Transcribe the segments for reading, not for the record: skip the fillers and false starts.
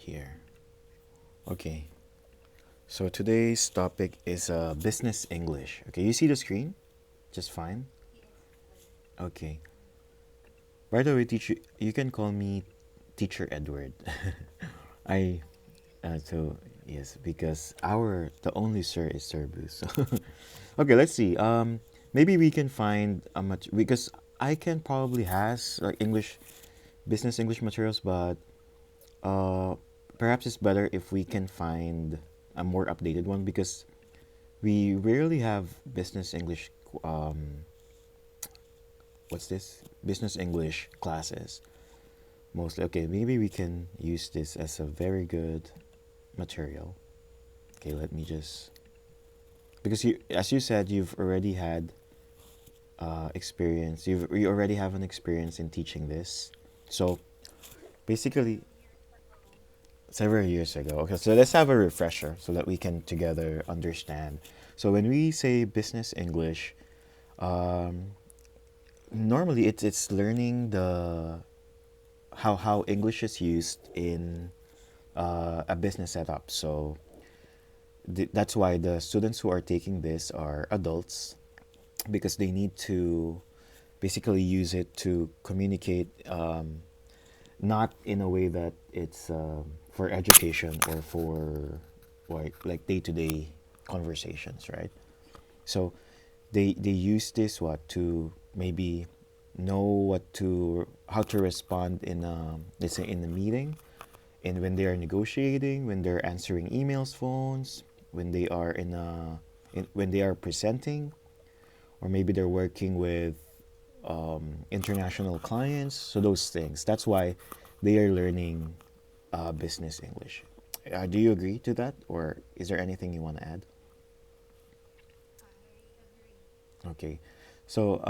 Here. Okay. So today's topic is business English. Okay, you see the screen? Just fine. Okay. By the way, teacher, you can call me Teacher Edward. I so yes, because our the only sir is Sir Bruce. Okay, let's see. Maybe we can find a much because I can probably has like English business English materials, but uh, perhaps it's better if we can find a more updated one because we rarely have business English. What's this? Business English classes mostly. Okay, maybe we can use this as a very good material. Okay, let me just because you, as you said, you've already had experience. You already have an experience in teaching this. So basically, several years ago. Okay, so let's have a refresher so that we can together understand. So when we say business English, um, normally it's learning the how English is used in a business setup. So that's why the students who are taking this are adults because they need to basically use it to communicate, not in a way that it's for education or for like day-to-day conversations, right? So they use this what to maybe know what to how to respond in let's say in a meeting, and when they are negotiating, when they're answering emails, phones, when they are when they are presenting, or maybe they're working with international clients. So those things. That's why they are learning business English. Do you agree to that, or is there anything you want to add? Okay. So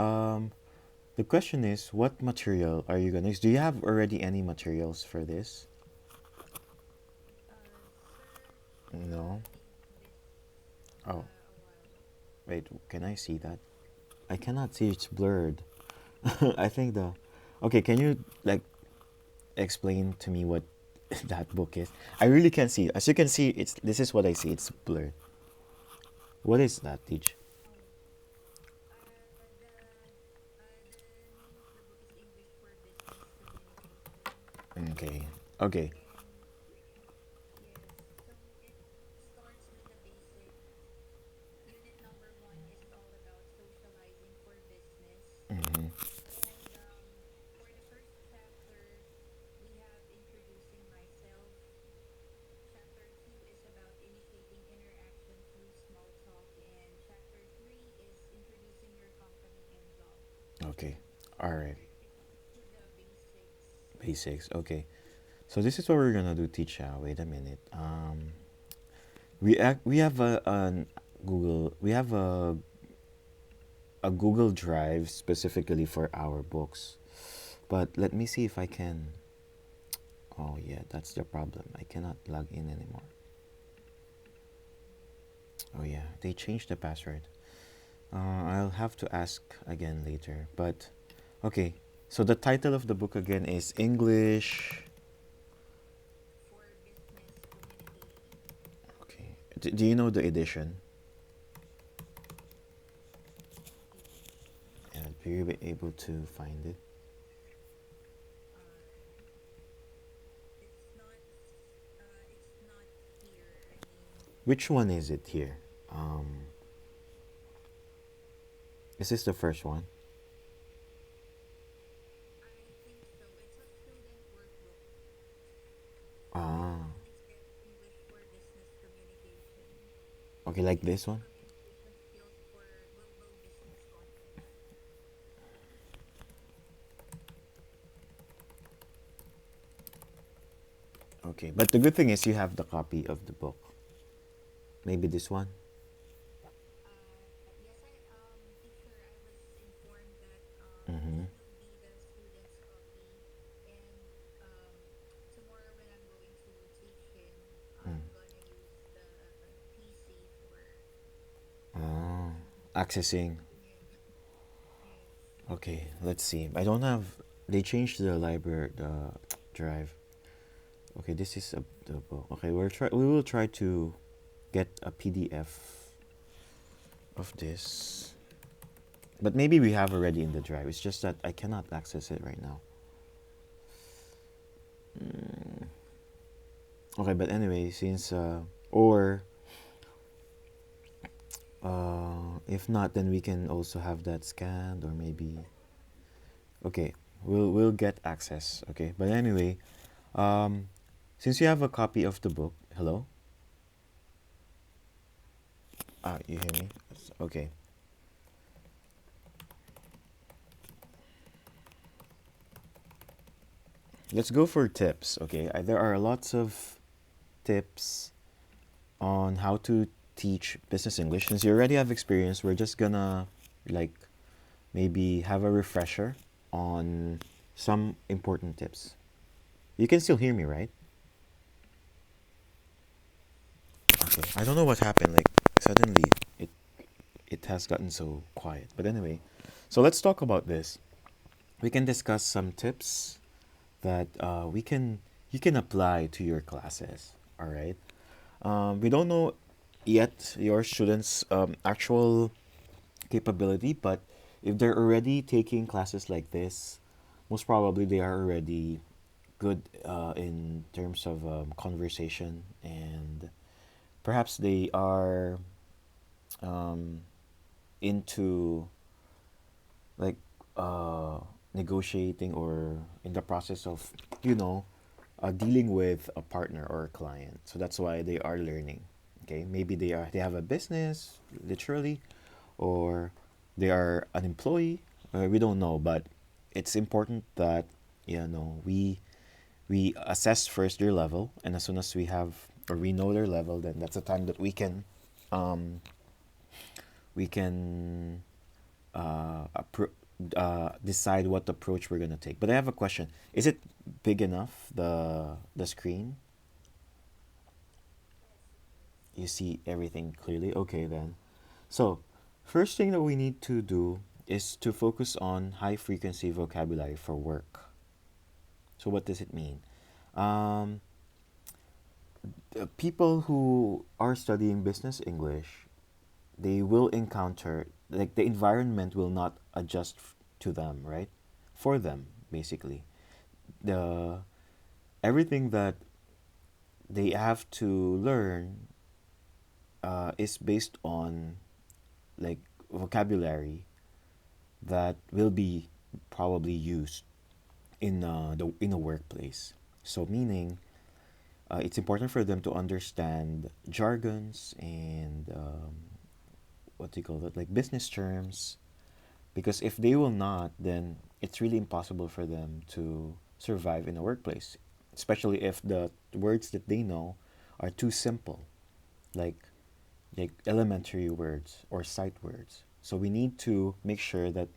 the question is, what material are you gonna use? Do you have already any materials for this? No. Oh, wait. Can I see that? I cannot see. It's blurred. I think the. Okay. Can you like explain to me what that book is? I really can't see. As you can see, it's this is what I see. It's blurred. What is that, teach? Okay. Okay. Mm-hmm. Okay. All right. Basics. Okay. So this is what we're gonna do, teacher. Wait a minute. We have we have a Google Drive specifically for our books. But let me see if I can. Oh yeah, that's the problem. I cannot log in anymore. Oh yeah, they changed the password. I'll have to ask again later. But okay, so the title of the book again is English. Okay, do you know the edition? And were you able to find it? Which one is it here? Um, is this the first one? Ah, okay, like this one. Okay, but the good thing is you have the copy of the book. Maybe this one. Mm-hmm. Mm. Ah, accessing. Okay, let's see. I don't have. They changed the library, the drive. Okay, this is the book. Okay, we will try to get a PDF of this. But maybe we have already in the drive. It's just that I cannot access it right now. Mm. Okay, but anyway, since or if not, then we can also have that scanned, or maybe okay, we'll get access. Okay, but anyway, um, since you have a copy of the book, hello, you hear me? Okay, let's go for tips. Okay, there are lots of tips on how to teach business English. Since you already have experience, we're just gonna like maybe have a refresher on some important tips. You can still hear me, right? Okay. I don't know what happened. Like suddenly it it has gotten so quiet. But anyway, so let's talk about this. We can discuss some tips that we can you can apply to your classes. All right. We don't know yet your students' actual capability, but if they're already taking classes like this, most probably they are already good in terms of conversation, and perhaps they are um, into like uh, negotiating or in the process of you know dealing with a partner or a client. So that's why they are learning. Okay, maybe they have a business literally, or they are an employee. We don't know, but it's important that we assess first their level, and as soon as we have or we know their level, then that's the time that um, we can decide what approach we're gonna take. But I have a question: is it big enough, the screen? You see everything clearly? Okay, then. So, first thing that we need to do is to focus on high frequency vocabulary for work. So, what does it mean? Um, People who are studying business English, they will encounter like the environment will not adjust to them, right? For them, basically. The everything that they have to learn is based on like vocabulary that will be probably used in a workplace. So meaning, it's important for them to understand jargons and what do you call it, like business terms, because if they will not, then it's really impossible for them to survive in a workplace, especially if the words that they know are too simple, like elementary words or sight words. So we need to make sure that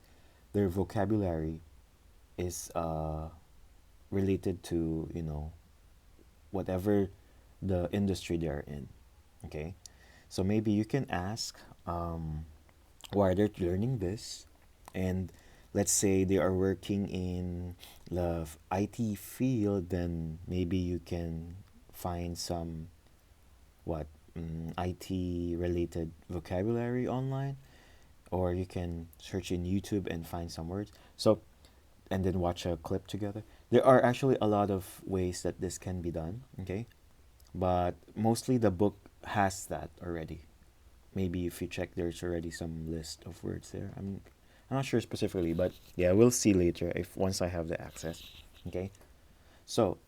their vocabulary is related to whatever the industry they're in. Okay, so maybe you can ask why they're learning this, and let's say they are working in the IT field, then maybe you can find some what IT related vocabulary online, or you can search in YouTube and find some words. So and then watch a clip together. There are actually a lot of ways that this can be done, okay? But mostly the book has that already. Maybe if you check, there's already some list of words there. I'm not sure specifically, but yeah, we'll see later if once I have the access. Okay, so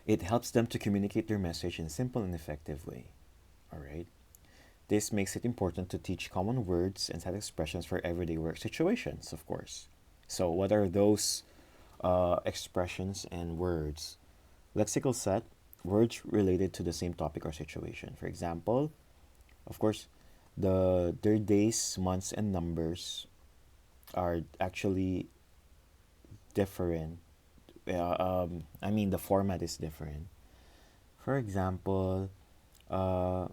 it helps them to communicate their message in a simple and effective way. All right. This makes it important to teach common words and set expressions for everyday work situations, of course. So, what are those expressions and words? Lexical set, words related to the same topic or situation. For example, of course, their days, months, and numbers are actually different. I mean, the format is different. For example, uh,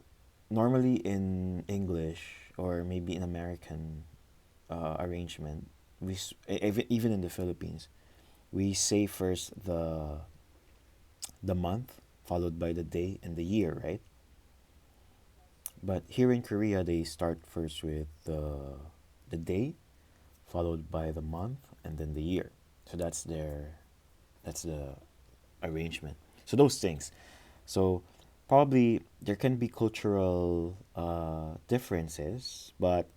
normally in English or maybe in American arrangement, even in the Philippines, we say first the month, followed by the day and the year, right? But here in Korea, they start first with the day, followed by the month, and then the year. So that's the arrangement. So those things. So probably there can be cultural differences, but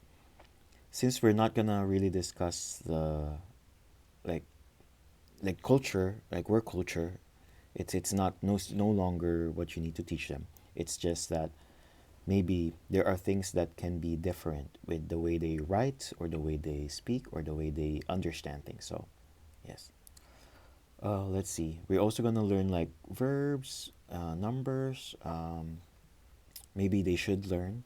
since we're not gonna really discuss the like culture, like work culture, it's not no longer what you need to teach them. It's just that maybe there are things that can be different with the way they write or the way they speak or the way they understand things. So yes. Let's see. We're also gonna learn like verbs, numbers. Maybe they should learn.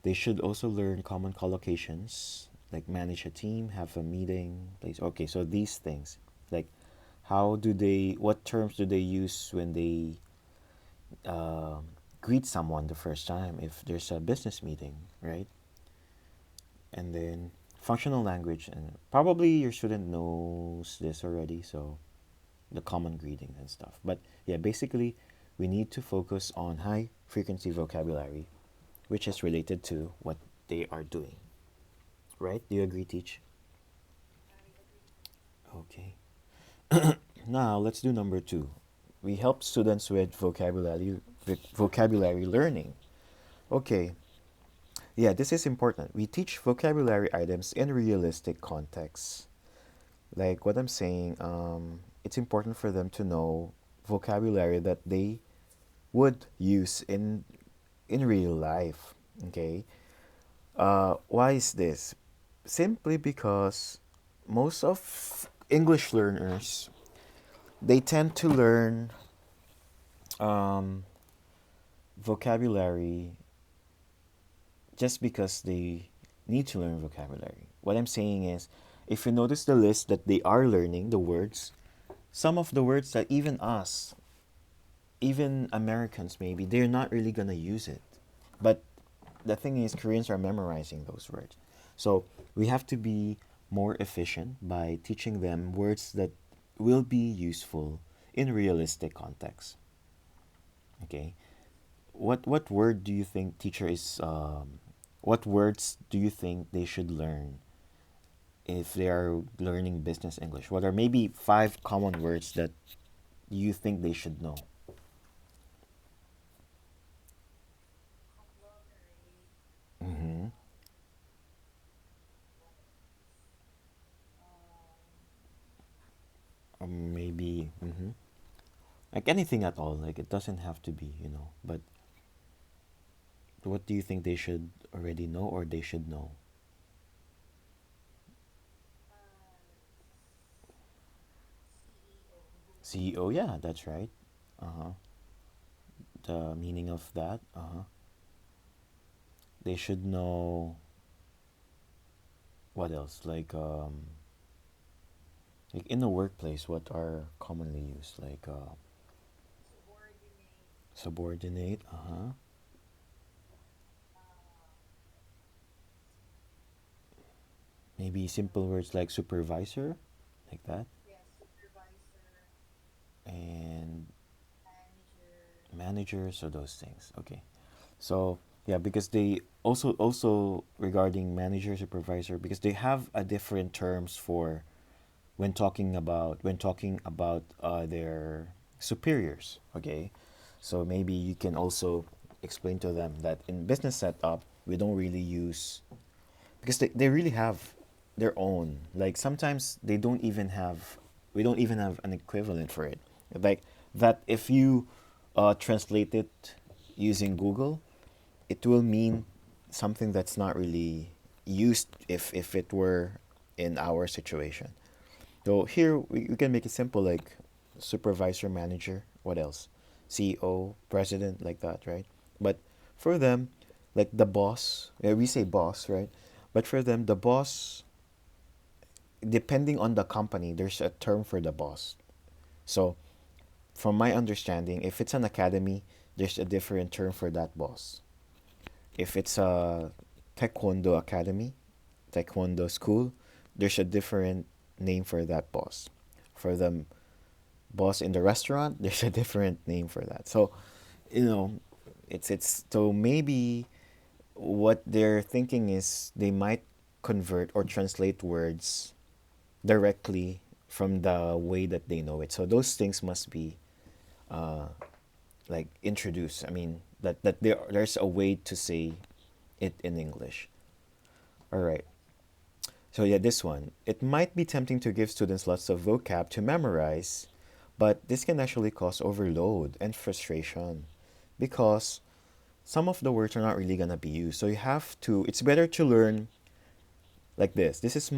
They should also learn common collocations, like manage a team, have a meeting. Place. Okay, so these things, like how do they? What terms do they use when they um greet someone the first time? If there's a business meeting, right? And then functional language, and probably your student knows this already. So the common greetings and stuff. But yeah, basically, we need to focus on high frequency vocabulary, which is related to what they are doing. Right? Do you agree, Teach? Okay. Now let's do number two. We help students with vocabulary learning. Okay. Yeah, this is important. We teach vocabulary items in realistic contexts. Like what I'm saying, it's important for them to know vocabulary that they would use in real life. Okay. Why is this? Simply because most of English learners they tend to learn um, vocabulary just because they need to learn vocabulary. What I'm saying is, if you notice the list that they are learning, the words, some of the words that even us, even Americans maybe, they're not really gonna use it. But the thing is, Koreans are memorizing those words. So we have to be more efficient by teaching them words that will be useful in realistic context. Okay. What word do you think teacher is what words do you think they should learn if they are learning business English? What are maybe five common words that you think they should know? Mm-hmm. Maybe like anything at all. Like it doesn't have to be, But what do you think they should already know or they should know? CEO, yeah, that's right. Uh huh. The meaning of that. Uh huh. They should know what else? Like in the workplace, what are commonly used? Like subordinate. Uh huh. Maybe simple words like supervisor, like that, and manager. So those things. Okay. So yeah, because they also regarding manager, supervisor, because they have a different terms for when talking about their superiors. Okay, so maybe you can also explain to them that in business setup we don't really use because they really have their own. Like sometimes they don't even have we don't even have an equivalent for it. Like that if you translate it using Google, it will mean something that's not really used if it were in our situation. So here we can make it simple like supervisor, manager, what else? CEO, president, like that, right? But for them, like the boss, yeah, we say boss, right? But for them, the boss, depending on the company, there's a term for the boss. So from my understanding, if it's an academy, there's a different term for that boss. If it's a taekwondo academy, taekwondo school, there's a different name for that boss. For them, boss in the restaurant, there's a different name for that. So, you know, it's so maybe what they're thinking is they might convert or translate words directly from the way that they know it. So those things must be uh, like introduced. I mean that there's a way to say it in English. All right. So yeah, this one. It might be tempting to give students lots of vocab to memorize, but this can actually cause overload and frustration because some of the words are not really gonna be used. So you have to. It's better to learn like this. This is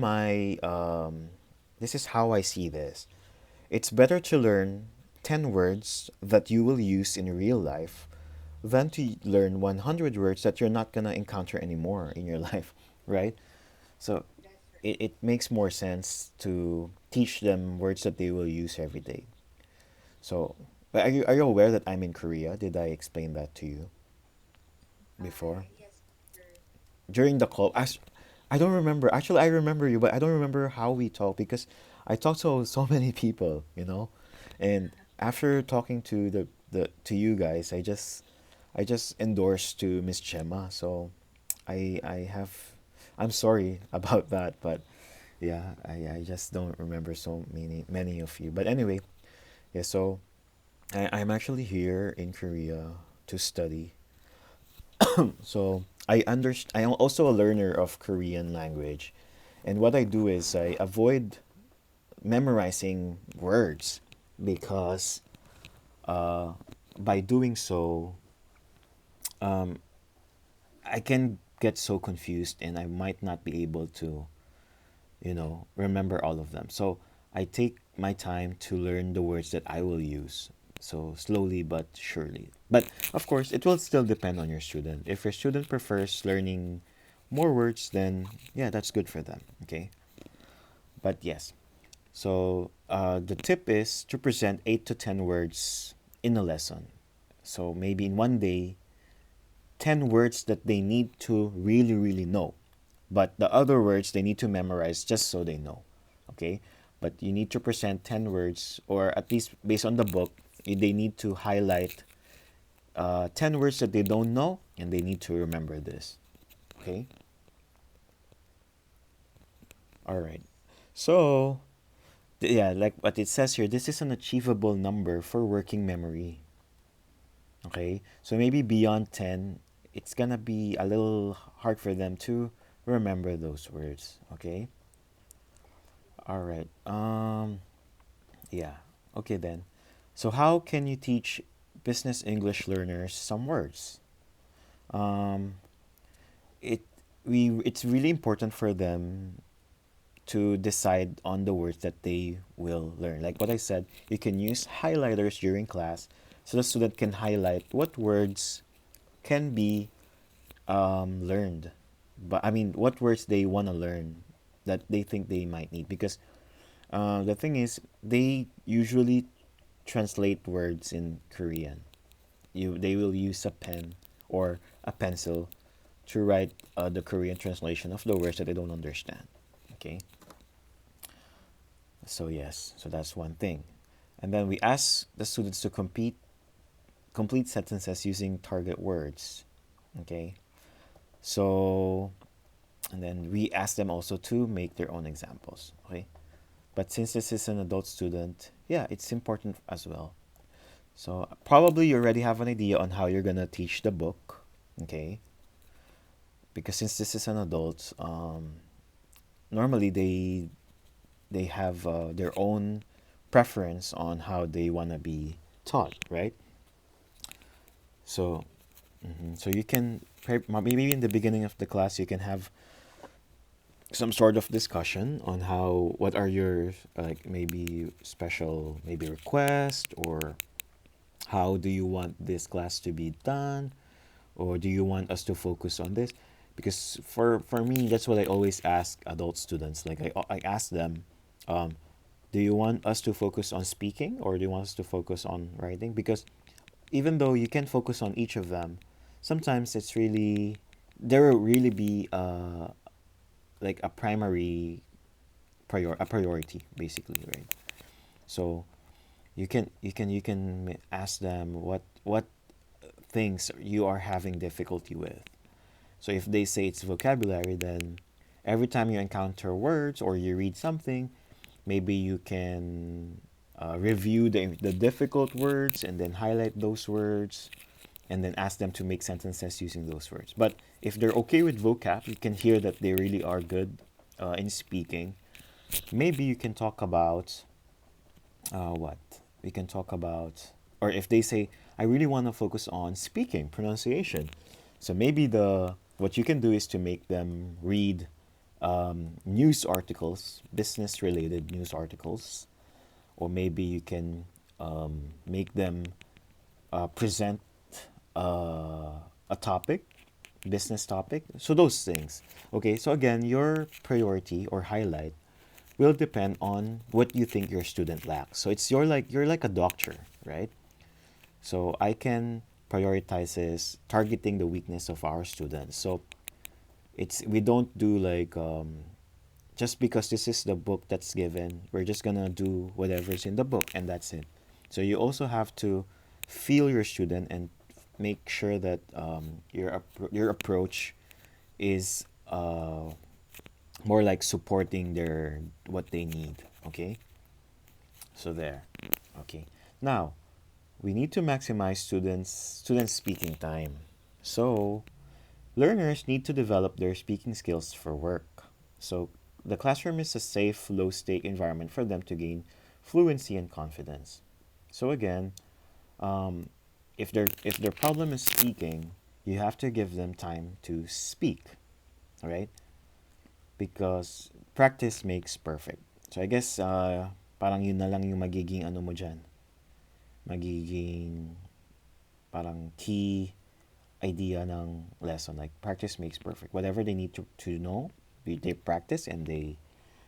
how I see this. It's better to learn 10 words that you will use in real life than to learn 100 words that you're not going to encounter anymore in your life, right? So it makes more sense to teach them words that they will use every day. So, but are you aware that I'm in Korea? Did I explain that to you before? During the call, I don't remember. Actually, I remember you, but I don't remember how we talked because I talked to so many people, you know. And after talking to the to you guys, I just endorsed to Miss Gemma. So I have I'm sorry about that, but yeah, I just don't remember so many of you. But anyway, yeah, so I'm actually here in Korea to study. So I'm also a learner of Korean language. And what I do is I avoid memorizing words because uh, by doing so, um, I can get so confused and I might not be able to, remember all of them. So I take my time to learn the words that I will use. So slowly but surely. But of course, it will still depend on your student. If your student prefers learning more words, then yeah, that's good for them. Okay. But yes. So the tip is to present 8 to 10 words in a lesson. So maybe in one day, 10 words that they need to really, really know. But the other words they need to memorize just so they know. Okay? But you need to present 10 words, or at least based on the book, they need to highlight 10 words that they don't know, and they need to remember this. Okay? All right. So, yeah, like what it says here, this is an achievable number for working memory. Okay? So maybe beyond 10, it's gonna be a little hard for them to remember those words. Okay? All right. Yeah. Okay then. So how can you teach business English learners some words? Um, it it's really important for them to decide on the words that they will learn. Like what I said, you can use highlighters during class so the student can highlight what words can be learned. But I mean, what words they want to learn that they think they might need. Because the thing is, they usually translate words in Korean. They will use a pen or a pencil to write the Korean translation of the words that they don't understand. Okay. So yes, so that's one thing. And then we ask the students to complete sentences using target words. Okay. So and then we ask them also to make their own examples. Okay. But since this is an adult student, yeah, it's important as well. So probably you already have an idea on how you're gonna teach the book. Okay. Because since this is an adult, normally they have their own preference on how they want to be taught, right? So, so you can maybe in the beginning of the class you can have some sort of discussion on how what are your like maybe special maybe request, or how do you want this class to be done, or do you want us to focus on this? Because for me, that's what I always ask adult students. Like I ask them, um, do you want us to focus on speaking, or do you want us to focus on writing? Because even though you can focus on each of them, sometimes it's really there will really be like a primary a priority basically, right? So you can ask them what things you are having difficulty with. So if they say it's vocabulary, then every time you encounter words or you read something, maybe you can review the difficult words and then highlight those words and then ask them to make sentences using those words. But if they're okay with vocab, you can hear that they really are good in speaking. Maybe you can talk about what? We can talk about, or if they say, I really want to focus on speaking, pronunciation. So maybe what you can do is to make them read news articles, business related news articles, or maybe you can make them present a topic, business topic. So those things. Okay, so again, your priority or highlight will depend on what you think your student lacks. So it's you're like a doctor, right? So I can prioritize is targeting the weakness of our students. So we don't do like just because this is the book that's given, we're just gonna do whatever's in the book and that's it. So you also have to feel your student and make sure that your approach is more like supporting their what they need. Okay, so there. Okay, now we need to maximize students speaking time. So learners need to develop their speaking skills for work. So the classroom is a safe, low stake environment for them to gain fluency and confidence. So again, um, if their problem is speaking, you have to give them time to speak, right? Because practice makes perfect. So I guess parang yun na lang yung magiging ano mo dyan. Magiging parang key idea ng lesson. Like practice makes perfect. Whatever they need to know, they practice and they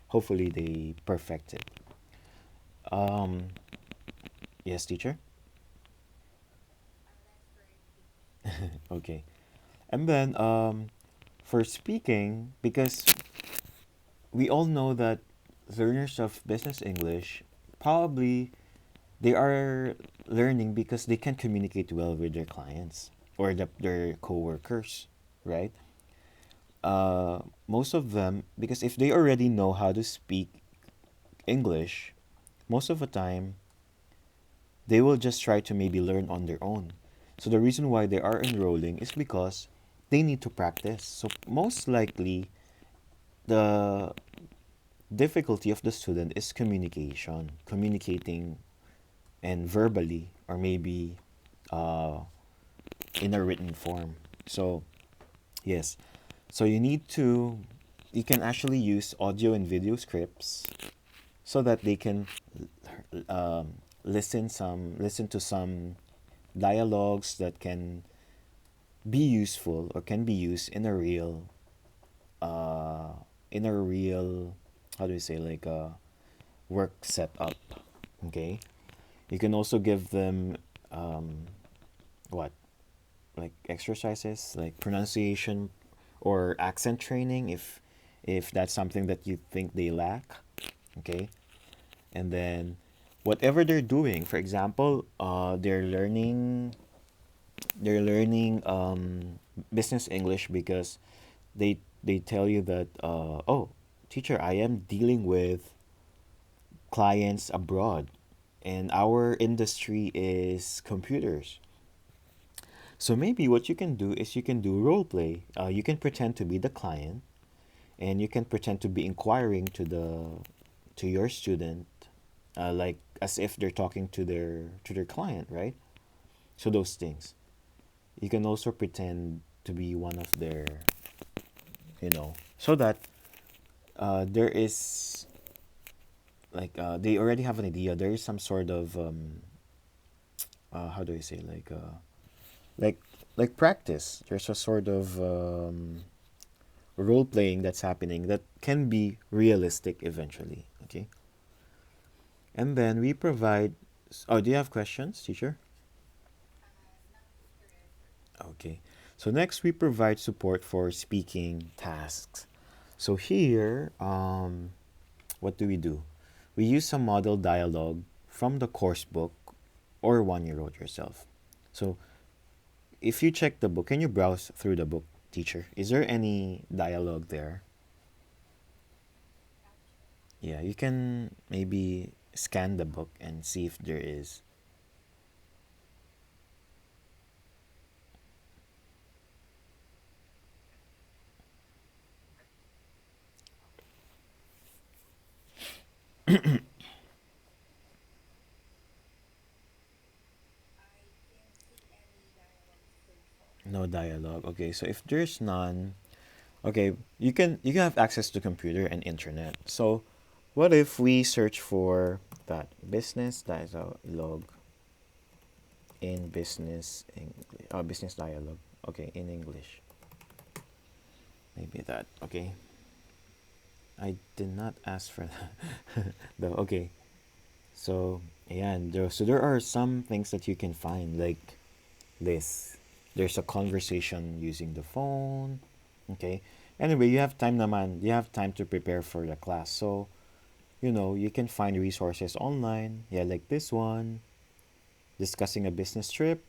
hopefully they perfect it. Um, yes, teacher? Okay. And then for speaking, because we all know that learners of business English probably they are learning because they can communicate well with their clients or their coworkers, right? Most of them, because if they already know how to speak English, most of the time they will just try to maybe learn on their own. So the reason why they are enrolling is because they need to practice. So most likely the difficulty of the student is communication, communicating and verbally or maybe uh, in a written form. So yes, so you can actually use audio and video scripts so that they can listen to some dialogues that can be useful or can be used uh, in a real how do you say like a work setup. Okay, you can also give them what like exercises like pronunciation or accent training if that's something that you think they lack. Okay, and then whatever they're doing, for example they're learning business English because they tell you that oh teacher, I am dealing with clients abroad and our industry is computers. So maybe what you can do is you can do role play. You can pretend to be the client and you can pretend to be inquiring to your student, like as if they're talking to their client, right? So those things. You can also pretend to be one of their, so that there is like they already have an idea. There is some sort of how do I say like like practice. There's a sort of role playing that's happening that can be realistic eventually. Okay, and then we provide. Oh, do you have questions, teacher? Okay. So next we provide support for speaking tasks. So here, what do? We use some model dialogue from the course book or one you wrote yourself. So if you check the book, can you browse through the book, teacher? Is there any dialogue there? Yeah, you can maybe scan the book and see if there is. No dialogue. Okay, so if there's none, okay, you can have access to computer and internet. So, what if we search for that business dialogue in business dialogue. Okay, in English. Maybe that. Okay. I did not ask for that. Though. Okay. So yeah, there are some things that you can find like this. There's a conversation using the phone. Okay. Anyway, you have time naman. You have time to prepare for the class. So, you can find resources online. Yeah, like this one, discussing a business trip.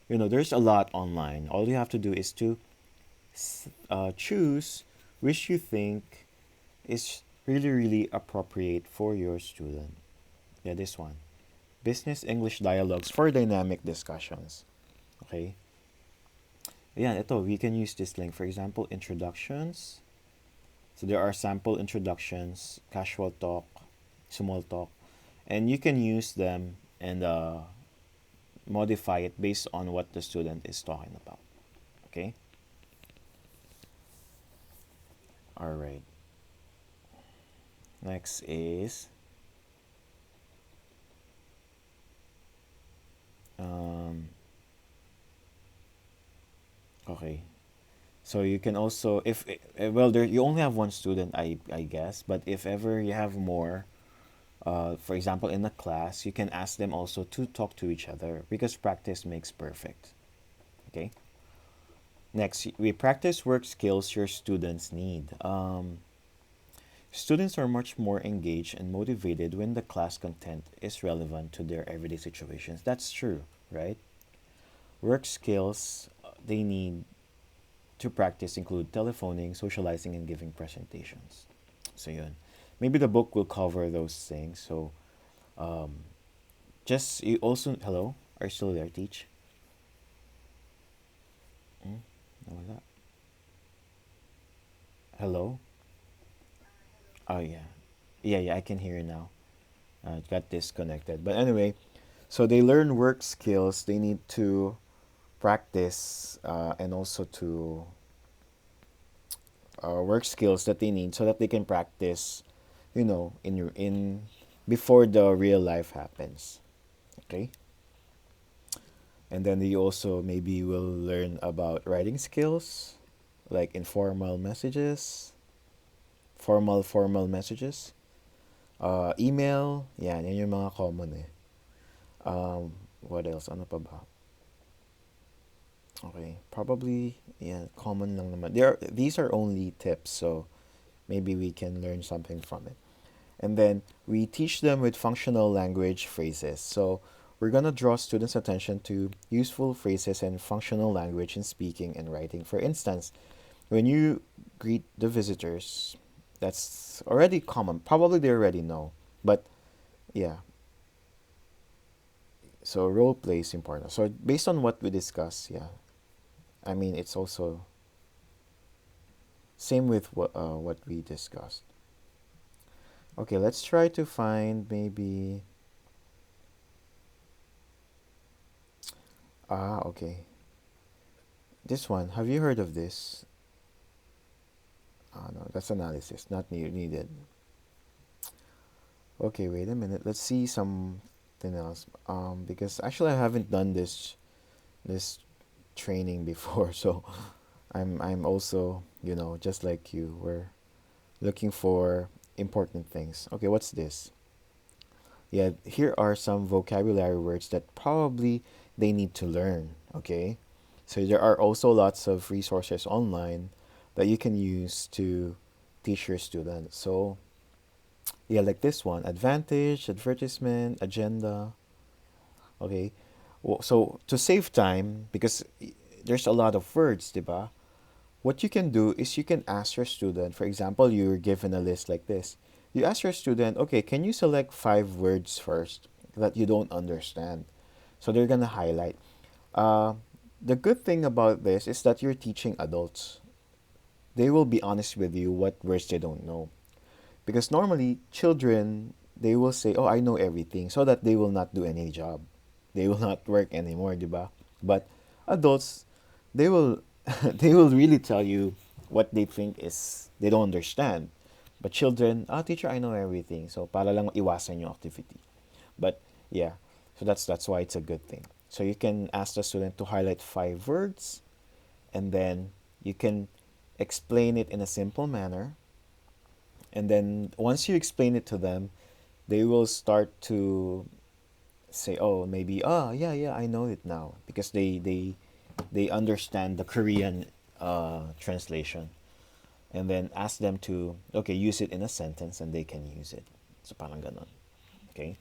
There's a lot online. All you have to do is to choose which you think is really, really appropriate for your student. Yeah, this one. Business English dialogues for dynamic discussions. Okay. Yeah, ito, we can use this link. For example, introductions. So there are sample introductions, casual talk, small talk, and you can use them and modify it based on what the student is talking about. Okay. All right. Next is um, okay. So you can also if well there you only have one student I guess, but if ever you have more, for example in a class, you can ask them also to talk to each other because practice makes perfect. Okay. Next, we practice work skills your students need. Students are much more engaged and motivated when the class content is relevant to their everyday situations. That's true, right? Work skills they need to practice include telephoning, socializing, and giving presentations. So yun. Maybe the book will cover those things. So um, just you also hello, are you still there, teach? Hmm? Nawala. Hello. Oh yeah, yeah. I can hear you now. It got disconnected. But anyway, so they learn work skills. They need to practice and also to work skills that they need so that they can practice, in before the real life happens. Okay, and then you also maybe will learn about writing skills, like informal messages, formal messages, email. Yan yung mga common eh. What else? Ano pa ba? Okay, probably yeah, common lang naman. These are only tips, so maybe we can learn something from it. And then we teach them with functional language phrases. So we're gonna draw students' attention to useful phrases and functional language in speaking and writing. For instance, when you greet the visitors, that's already common. Probably they already know, but yeah. So role play is important. So based on what we discussed, yeah, I mean, it's also same with what we discussed. Okay, let's try to find maybe. Okay. This one. Have you heard of this? No, that's analysis, not needed. Okay, wait a minute. Let's see something else. Because actually I haven't done this training before, so I'm also just like you. We're looking for important things. Okay, what's this? Yeah, here are some vocabulary words that probably they need to learn. Okay, so there are also lots of resources online that you can use to teach your students. So Yeah, like this one: advantage, advertisement, agenda. Okay. So to save time, because there's a lot of words, diba? What you can do is you can ask your student, for example, you're given a list like this. You ask your student, okay, can you select 5 words first that you don't understand? So they're gonna highlight. Uh, the good thing about this is that you're teaching adults. They will be honest with you what words they don't know. Because normally, children, they will say, oh, I know everything, so that they will not do any job. They will not work anymore, diba? But adults, they will, they will really tell you what they think is, they don't understand. But children, teacher, I know everything. So, para lang iwasan yung activity. But, yeah. So, that's why it's a good thing. So, you can ask the student to highlight 5 words, and then you can explain it in a simple manner, and then once you explain it to them, they will start to say, oh, maybe, yeah, yeah, I know it now, because they understand the Korean translation. And then ask them to, okay, use it in a sentence, and they can use it. So parang ganon. Okay.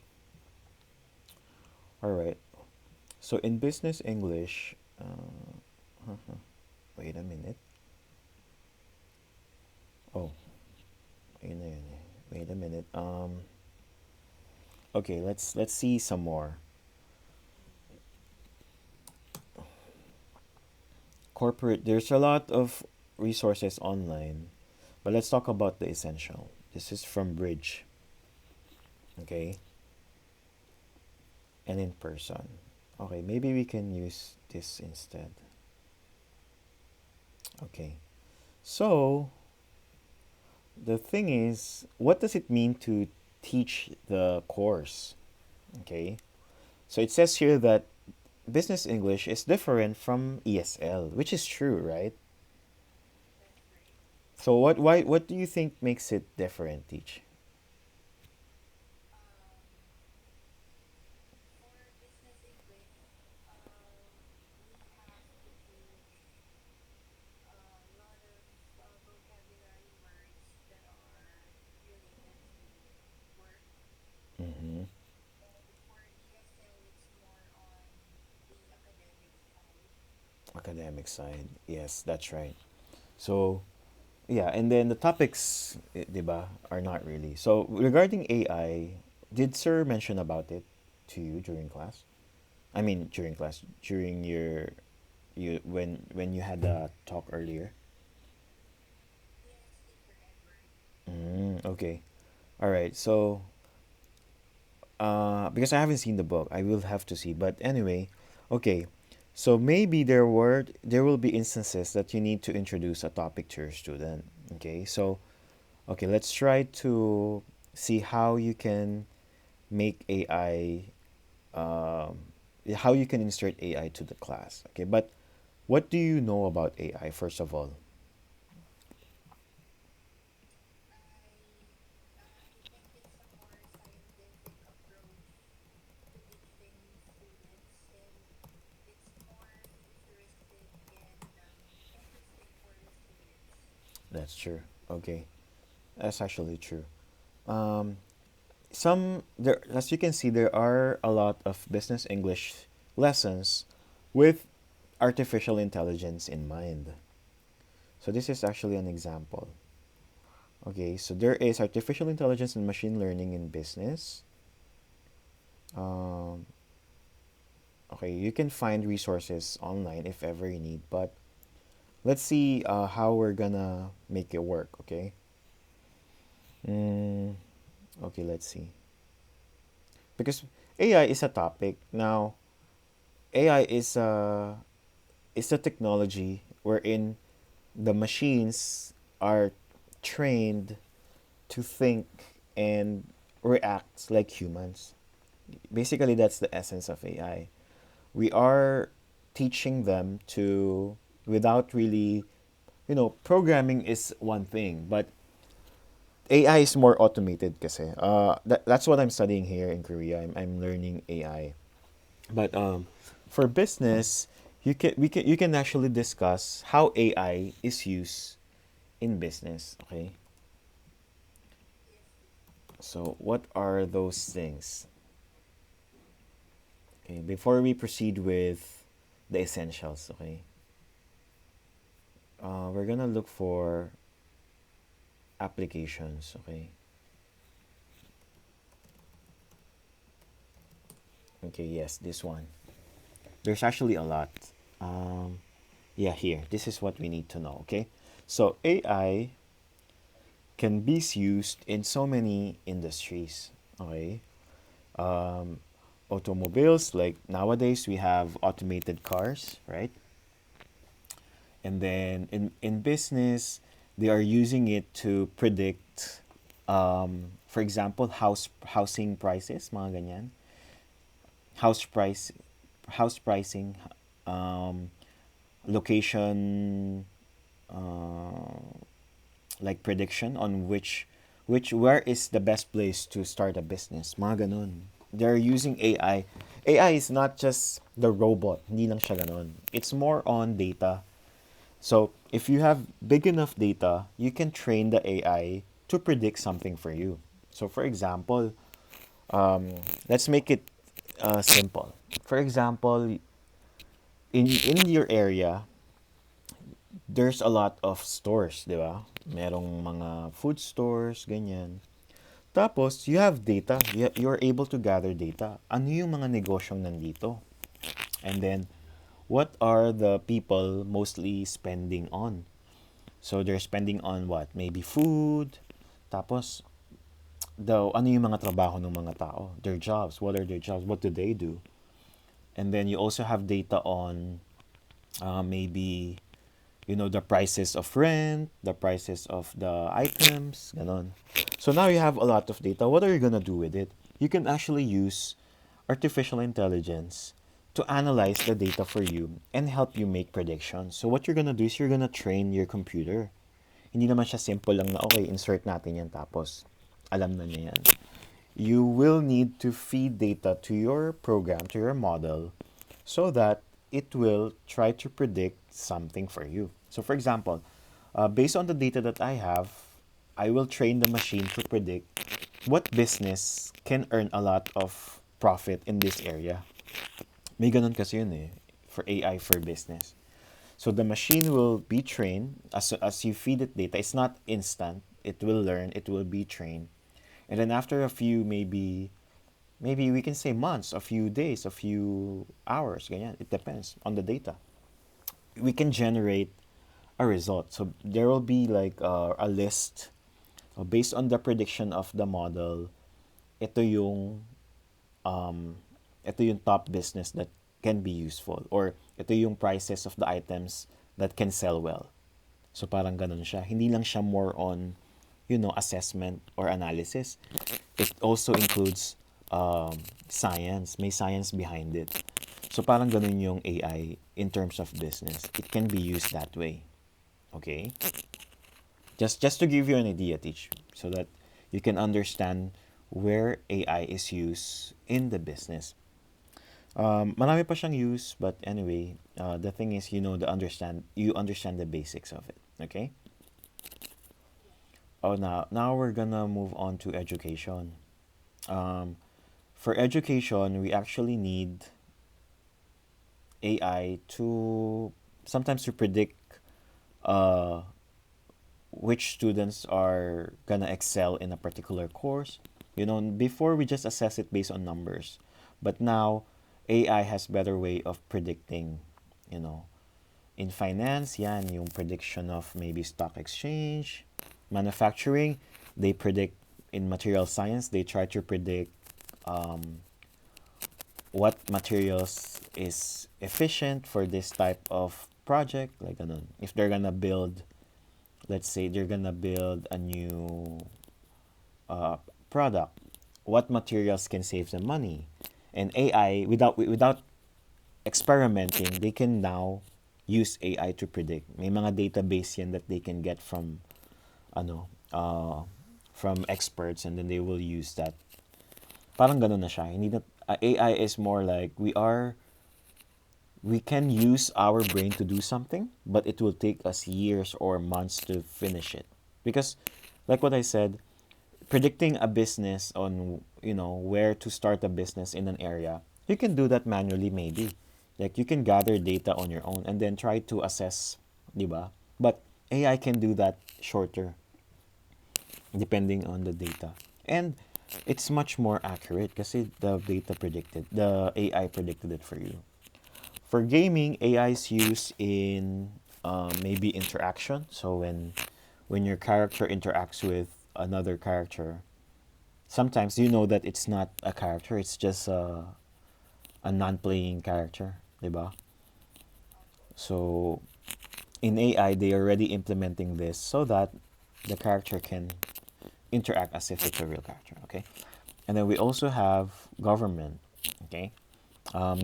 All right. So in business English, wait a minute. Oh, yun na yun eh. Wait a minute. Okay, let's see some more. Corporate, there's a lot of resources online, but let's talk about the essential. This is from Bridge, okay, and in person. Okay, maybe we can use this instead. Okay, so the thing is, what does it mean to teach the course? Okay, so it says here that business English is different from ESL, which is true, right? So what do you think makes it different, Teach? Mm-hmm. Academic side. Yes, that's right. So, yeah, and then the topics, 'di ba, are not really. So, regarding AI, did Sir mention about it to you during class? I mean, during class, during your you when you had the talk earlier. Okay. All right. So, because I haven't seen the book, I will have to see. But anyway, okay. So maybe there will be instances that you need to introduce a topic to your student. Okay. So, okay, let's try to see how you can make AI, um, how you can insert AI to the class. Okay, but what do you know about AI, first of all? That's true. Okay, that's actually true. Um, there, as you can see, there are a lot of business English lessons with artificial intelligence in mind. So this is actually an example. Okay, so there is artificial intelligence and machine learning in business. Um, okay, you can find resources online if ever you need, but let's see how we're gonna make it work. Okay. Mm, okay, let's see. Because AI is a topic now. AI is a technology wherein the machines are trained to think and react like humans. Basically, that's the essence of AI. We are teaching them to, without really, programming is one thing, but AI is more automated kasi. That's what I'm studying here in Korea. I'm learning AI. But for business, you can actually discuss how AI is used in business. Okay. So, what are those things? Okay, before we proceed with the essentials, okay, we're gonna look for applications, okay? Okay, yes, this one. There's actually a lot. Um, yeah, here. This is what we need to know, okay? So, AI can be used in so many industries, okay? Um, Automobiles, like nowadays we have automated cars, right? And then in business, they are using it to predict, for example, housing prices, mga ganyan. House price, house pricing, um, location, uh, like prediction on where is the best place to start a business. Mga ganun. They're using AI. AI is not just the robot. Hindi lang siya ganun. It's more on data. So, if you have big enough data, you can train the AI to predict something for you. So, for example, let's make it simple. For example, in your area, there's a lot of stores, di ba? Merong mga food stores, ganyan. Tapos, you have data. You're able to gather data. Ano yung mga negosyong nandito? And then, what are the people mostly spending on? So, they're spending on what? Maybe food. Tapos, ano yung mga trabaho ng mga tao? Their jobs. What are their jobs? What do they do? And then, you also have data on maybe the prices of rent, the prices of the items, ganon. So now you have a lot of data. What are you gonna do with it? You can actually use artificial intelligence to analyze the data for you and help you make predictions. So what you're gonna do is you're gonna train your computer. Hindi naman siya simple lang na, okay, insert natin yan tapos alam na niya yan. You will need to feed data to your program, to your model, so that it will try to predict something for you. So, for example, based on the data that I have, I will train the machine to predict what business can earn a lot of profit in this area. May ganun kasi yun eh, for AI for business. So the machine will be trained as you feed it data. It's not instant. It will learn. It will be trained, and then after a few maybe we can say months, a few days, a few hours. Ganyan. It depends on the data. We can generate a result. So there will be like a list based on the prediction of the model. Ito yung um, ito yung top business that can be useful, or ito yung prices of the items that can sell well. So parang ganun siya. Hindi lang siya more on assessment or analysis. It also includes science. May science behind it. So parang ganun yung AI in terms of business. It can be used that way. Okay? Just to give you an idea, Teach, so that you can understand where AI is used in the business. Marami pa siyang use, but anyway, the thing is, you understand the basics of it. Okay? Oh, now we're gonna move on to education. Um, for education, we actually need AI to sometimes to predict uh, which students are gonna excel in a particular course. Before we just assess it based on numbers, but now AI has better way of predicting. You know, in finance, yan yung prediction of maybe stock exchange, manufacturing. They predict in material science. They try to predict um, what materials is efficient for this type of project. Like ganun. If they're gonna build, let's say they're gonna build a new uh, product, what materials can save them money, and AI without experimenting, they can now use AI to predict. May mga database yan that they can get from ano from experts, and then they will use that. Parang ganun na siya. Hindi na, AI is more like we can use our brain to do something, but it will take us years or months to finish it. Because like what I said, predicting a business on, where to start a business in an area, you can do that manually maybe. Like you can gather data on your own and then try to assess, 'di ba? But AI can do that shorter depending on the data. And it's much more accurate kasi the AI predicted it for you. For gaming, AI is used in maybe interaction. So when your character interacts with another character, sometimes you know that it's not a character, it's just a non-playing character, 'di ba? So in AI, they are already implementing this so that the character can interact as if it's a real character. Okay, and then we also have government. Okay,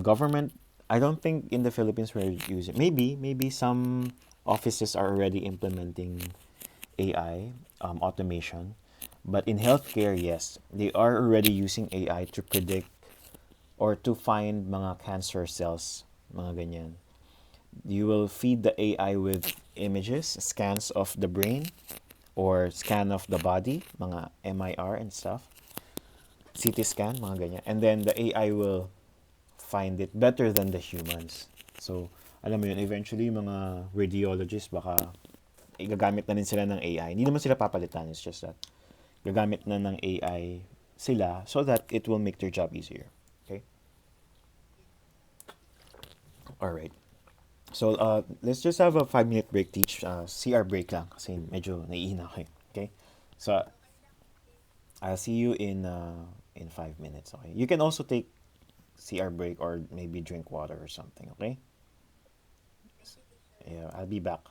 government. I don't think in the Philippines we're using. Maybe some offices are already implementing AI automation, but in healthcare, yes, they are already using AI to predict or to find mga cancer cells, mga ganyan. You will feed the AI with images, scans of the brain, or scan of the body, mga MIR and stuff, CT scan, mga ganyan. And then the AI will find it better than the humans. So, alam mo yun, eventually, mga radiologists, baka gagamit na rin sila ng AI. Hindi naman sila papalitan, it's just that gagamit na ng AI sila so that it will make their job easier. Okay? Alright. So, let's just have a 5-minute break, teach. CR break lang kasi medyo naiihina ako eh. Okay? So, I'll see you in 5 minutes. Okay? You can also take CR break or maybe drink water or something. Okay? Yeah, I'll be back.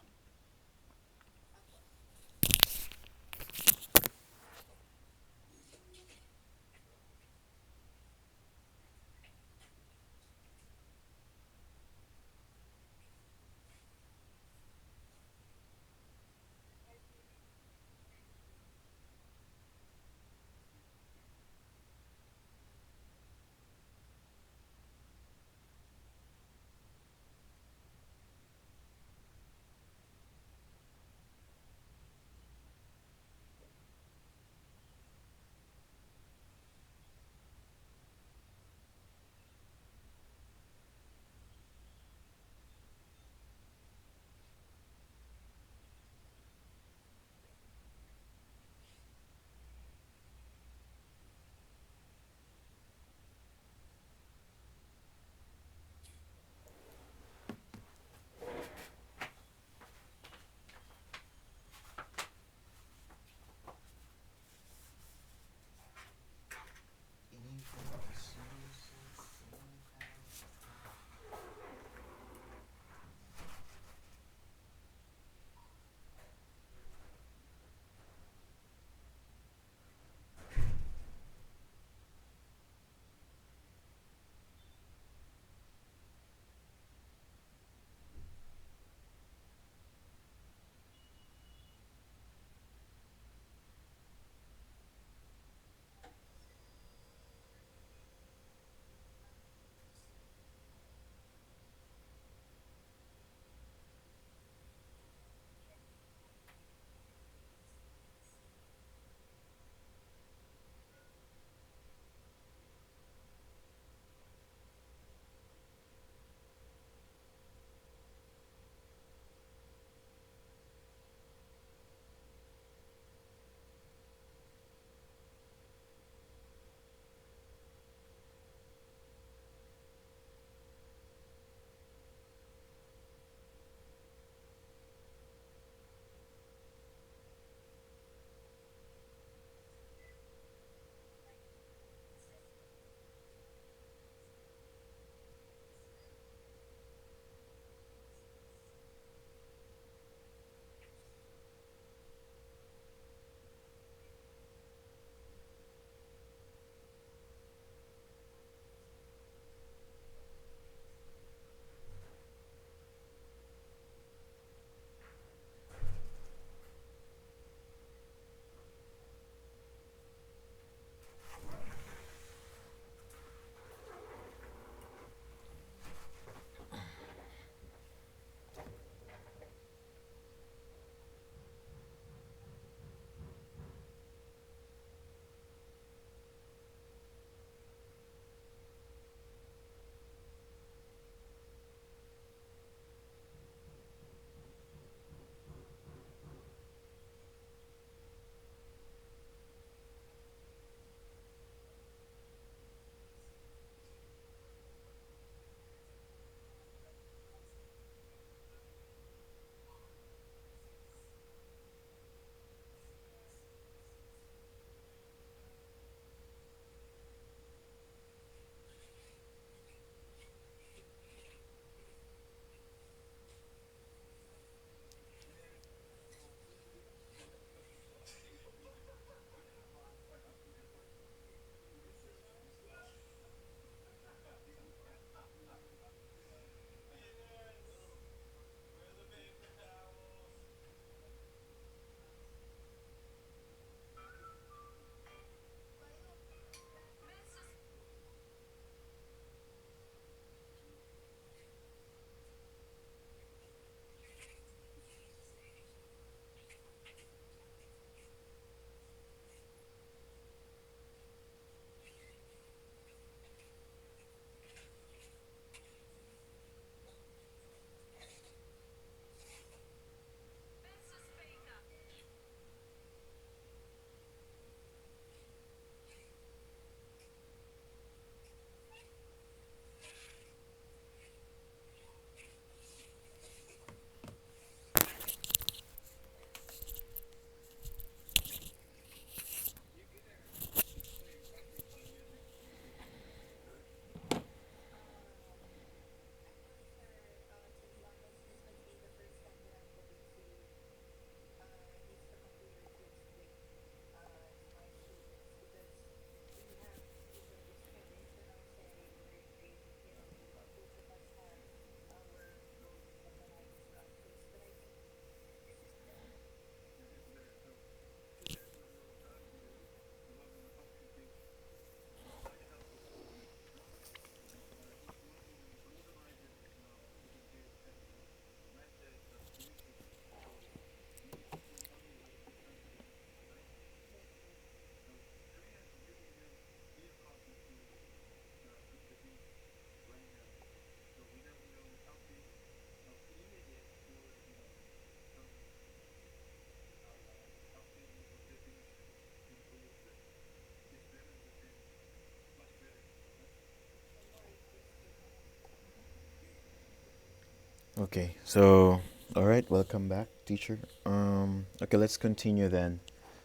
Okay, so all right, welcome back, teacher. Okay, let's continue then.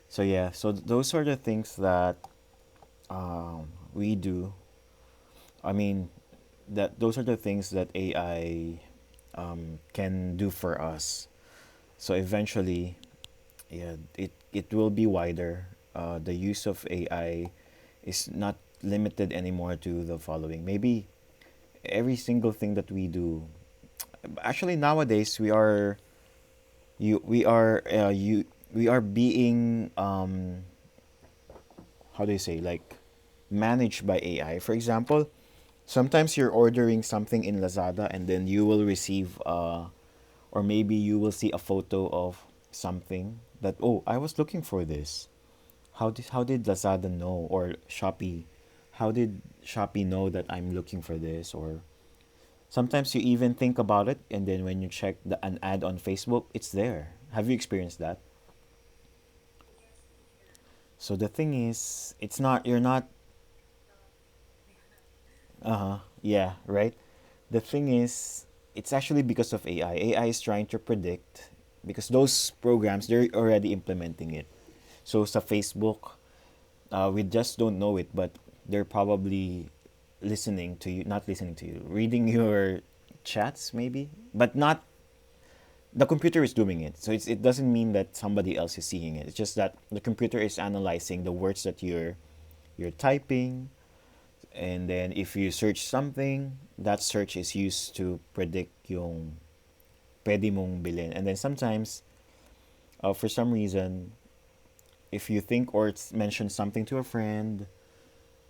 So yeah, so those are the things that we do. I mean, that those are the things that AI can do for us. So eventually, yeah, it will be wider. The use of AI is not limited anymore to the following. Maybe every single thing that we do. Actually, nowadays we are being how do you say, like, managed by AI. For example, sometimes you're ordering something in Lazada and then you will receive or maybe you will see a photo of something that, oh, I was looking for this. How did Lazada know, or Shopee? How did Shopee know that I'm looking for this? Or sometimes you even think about it and then when you check an ad on Facebook, it's there. Have you experienced that? So the thing is, it's not you're not uh-huh. Yeah, right. The thing is, it's actually because of AI. AI is trying to predict because those programs they're already implementing it. So sa Facebook, we just don't know it, but they're probably listening to you, not listening to you, reading your chats maybe, but not the computer is doing it. So it doesn't mean that somebody else is seeing it. It's just that the computer is analyzing the words that you're typing, and then if you search something, that search is used to predict yung pwede mong bilhin. And then sometimes, for some reason, if you think or mention something to a friend,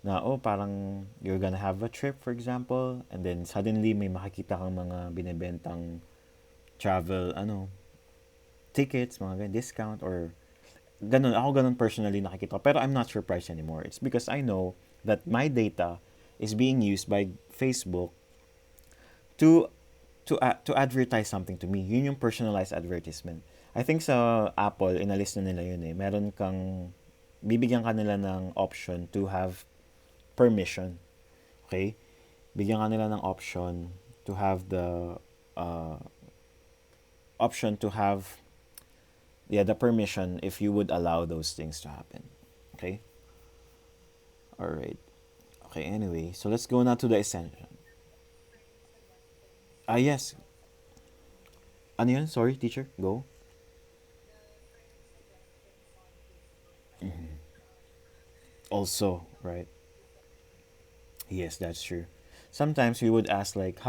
na, oh, parang you're gonna have a trip, for example, and then suddenly may makikita kang mga binebentang travel, tickets, mga discount, or ganun. Ako ganun personally nakikita ko. Pero I'm not surprised anymore. It's because I know that my data is being used by Facebook to to advertise something to me. Yun yung personalized advertisement. I think sa Apple, inalis na nila yun eh. Meron kang, bibigyan ka nila ng option to have permission. Okay? Bigyan ka nila ng option to have the uh, option to have, yeah, the permission if you would allow those things to happen. Okay? All right. Okay, anyway, so let's go now to the essential. Ah, yes. Ano yun? Sorry, teacher. Go. Mhm. Also, right. Yes, that's true. Sometimes we would ask like,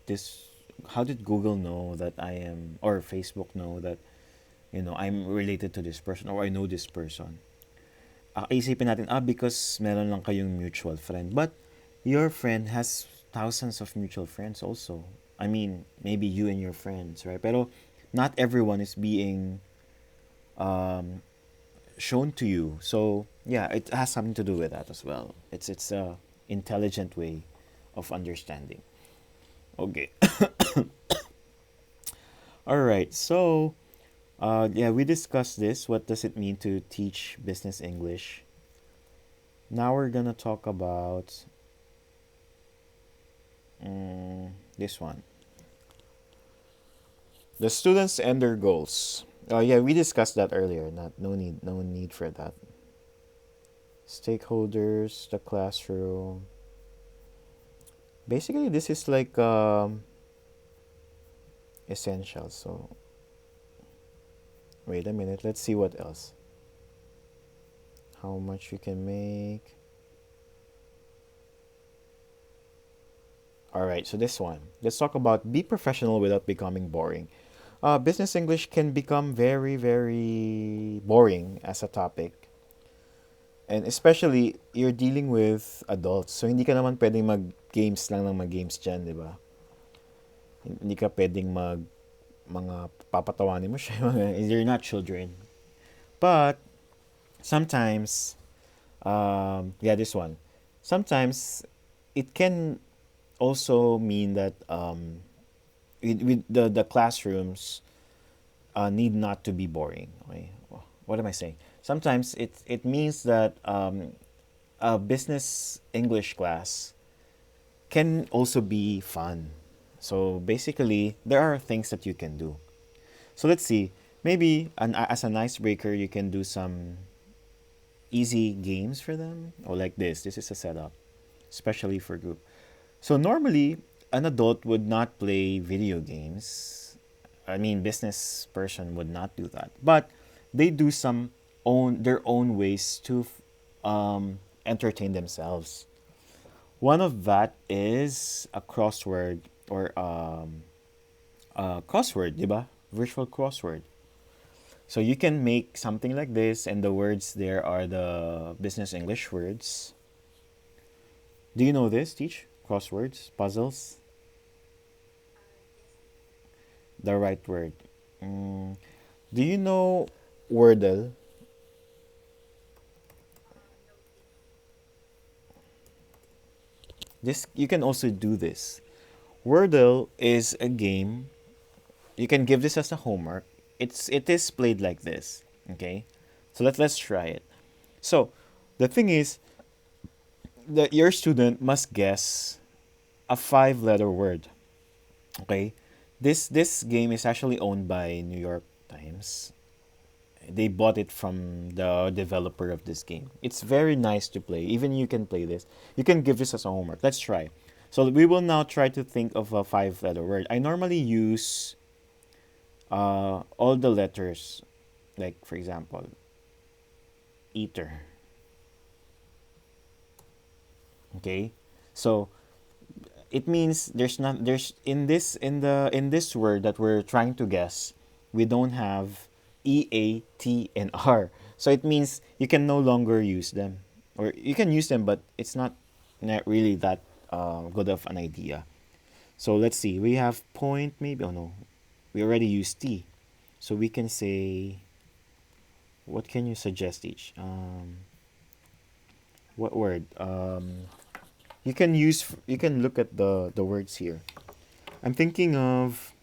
this, how did Google know that I am, or Facebook know that, I'm related to this person or I know this person? Isipin natin, because meron lang kayong mutual friend. But your friend has thousands of mutual friends also. I mean, maybe you and your friends, right? Pero not everyone is being um, shown to you. So yeah, it has something to do with that as well. It's a intelligent way of understanding. Okay. All right. So yeah, we discussed this. What does it mean to teach business English? Now we're gonna talk about this one. The students and their goals. Yeah, we discussed that earlier. No need for that. Stakeholders, the classroom. Basically, this is like essential. So wait a minute. Let's see what else. How much you can make. All right. So this one. Let's talk about be professional without becoming boring. Business English can become very, very boring as a topic. And especially, you're dealing with adults. So, hindi ka naman pwedeng mag-games lang ng mag-games dyan, di ba? Hindi ka pwedeng mga papatawanin mo siya. You're not children. But, sometimes, yeah, this one. Sometimes, it can also mean that with the classrooms need not to be boring. Okay? What am I saying? Sometimes it means that a business English class can also be fun. So basically, there are things that you can do. So let's see. Maybe as an icebreaker, you can do some easy games for them, or like this. This is a setup, especially for group. So normally, an adult would not play video games. I mean, business person would not do that. But they do some own their own ways to entertain themselves. One of that is a crossword or a crossword, diba? Virtual crossword. So you can make something like this, and the words there are the business English words. Do you know this, Teach? Crosswords, puzzles, the right word. Mm. Do you know Wordle? This you can also do this. Wordle is a game. You can give this as a homework. It is played like this. Okay, so let's try it. So, the thing is that your student must guess a five-letter word. Okay, this game is actually owned by New York Times. They bought it from the developer of this game. It's very nice to play. Even you can play this. You can give this as a homework. Let's try. So we will now try to think of a five-letter word. I normally use all the letters, like for example, eater. Okay, so it means there's in this word that we're trying to guess, we don't have E, A, T, and R. So it means you can no longer use them, or you can use them, but it's not really that good of an idea. So let's see. We have point maybe. Oh no, we already used T, so we can say. What can you suggest each? What word? You can use. You can look at the words here. I'm thinking of.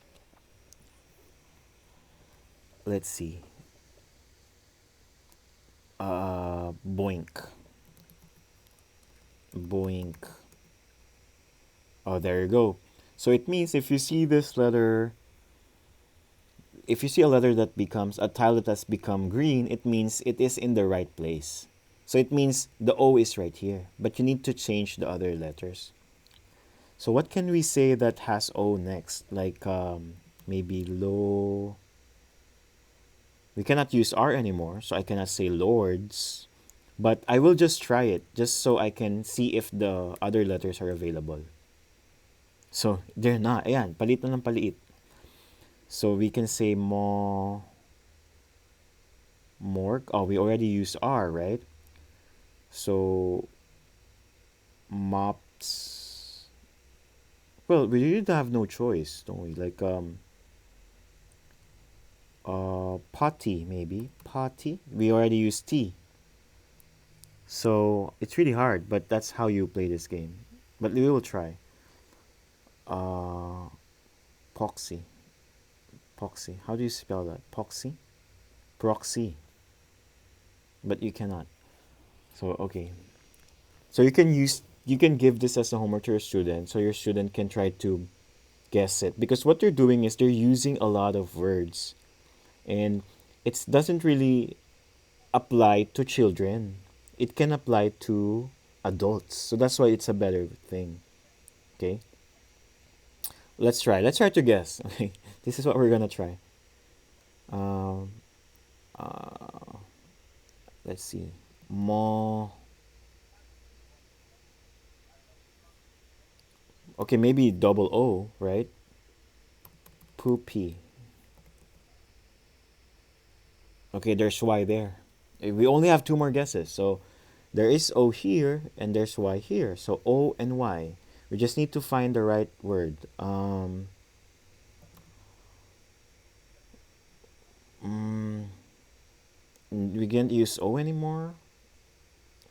Let's see. Boink. Boink. Oh, there you go. So it means if you see this letter, if you see a letter that becomes a tile that has become green, it means it is in the right place. So it means the O is right here, but you need to change the other letters. So what can we say that has O next? Like maybe low. We cannot use R anymore, so I cannot say lords. But I will just try it, just so I can see if the other letters are available. So, they're not. Ayan, palit na ng paliit. So, we can say mork. Oh, we already used R, right? So, mops. Well, we really have no choice, don't we? Like, potty, maybe. Potty. We already used T. So, it's really hard, but that's how you play this game. But we will try. Uh, Poxy. Poxy. How do you spell that? Poxy? Proxy. But you cannot. So, okay. So you can give this as a homework to your student so your student can try to guess it, because what they're doing is they're using a lot of words, and it doesn't really apply to children. It can apply to adults. So that's why it's a better thing. Okay? Let's try. Let's try to guess. Okay. This is what we're gonna try. Um, uh, let's see. Mo. Okay, maybe double O, right? Poopy. Okay, there's Y there. We only have two more guesses. So there is O here and there's Y here. So O and Y. We just need to find the right word. Mm, we can't use O anymore.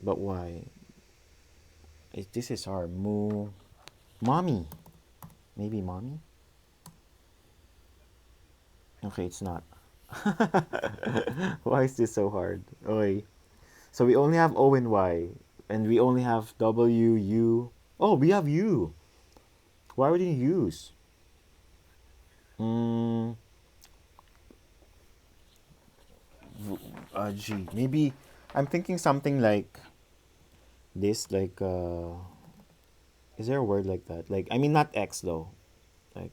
But why? This is hard. Mommy. Maybe mommy? Okay, it's not. Why is this so hard? Oi. So we only have O and Y. And we only have W, U. Oh, we have U. Why would you use? G. Maybe I'm thinking something like this, like is there a word like that? Like I mean not X though. Like